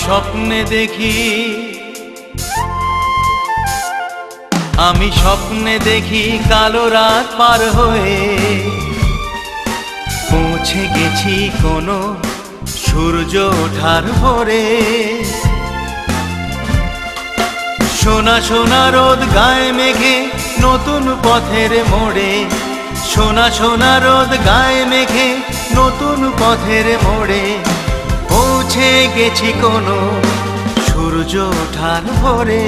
স্বপ্নে দেখি, আমি স্বপ্নে দেখি কালো রাত পার হয়ে পৌঁছে গেছি কোনো সূর্য ওঠার ভোরে। সোনা সোনা রোদ গায়ে মেঘে নতুন পথের মোড়ে, সোনা সোনা রোদ গায়ে মেঘে নতুন পথের মোড়ে পৌঁছে গেছি কোনো সূর্য ওঠার ভোরে।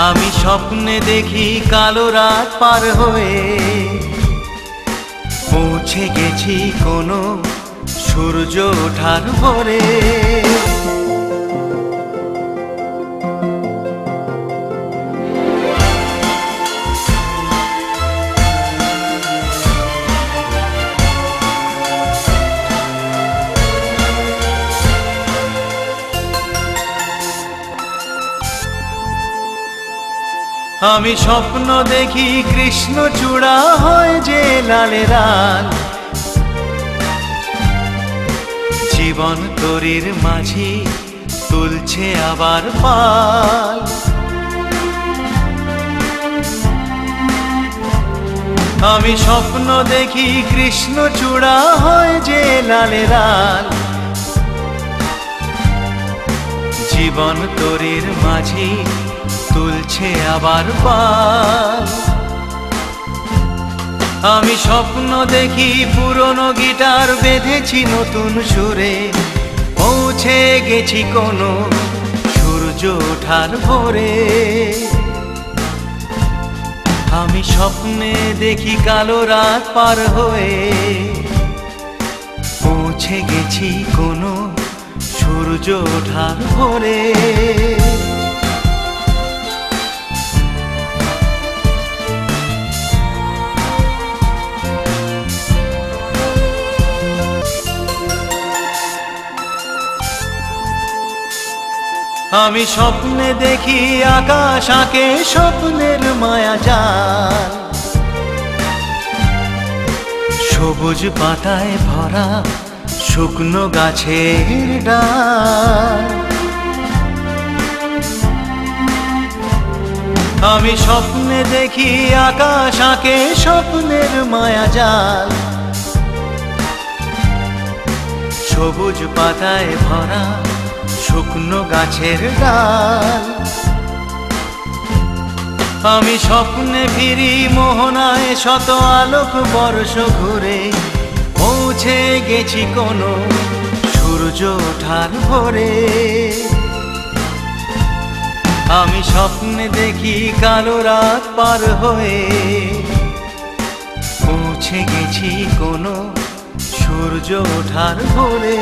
আমি স্বপ্নে দেখি কালো রাত পার হয়ে পৌঁছে গেছি কোনো সূর্য ওঠার ভোরে। আমি স্বপ্ন দেখি কৃষ্ণচূড়া হয় যে লালে লাল, জীবন তরীর মাঝি তুলছে আবার পাল। আমি স্বপ্ন দেখি কৃষ্ণচূড়া হয় যে লালে লাল, জীবন তরীর মাঝি তুলছে আবার পাল। আমি স্বপ্ন দেখি পুরনো গিটার বেঁধেছি নতুন সুরে পৌঁছে গেছি কোনো সূর্য ওঠার ভোরে। আমি স্বপ্নে দেখি কালো রাত পার হয়ে পৌঁছে গেছি কোনো সূর্য ওঠার ভোরে। আমি স্বপ্নে দেখি আকাশ আঁকে স্বপ্নের মায়া জাল, সবুজ পাতায় ভরা শুকনো গাছের ডাল। আমি স্বপ্নে দেখি আকাশ আঁকে স্বপ্নের মায়া জাল, সবুজ পাতায় ভরা শুকনো গাছের ডাল। আমি স্বপ্নে ফিরি মোহনায় শত আলোক বর্ষ ঘুরে পৌঁছে গেছি কোনো সূর্য ওঠার ভোরে। আমি স্বপ্নে দেখি কালো রাত পার হয়ে পৌঁছে গেছি কোনো সূর্য ওঠার ভোরে।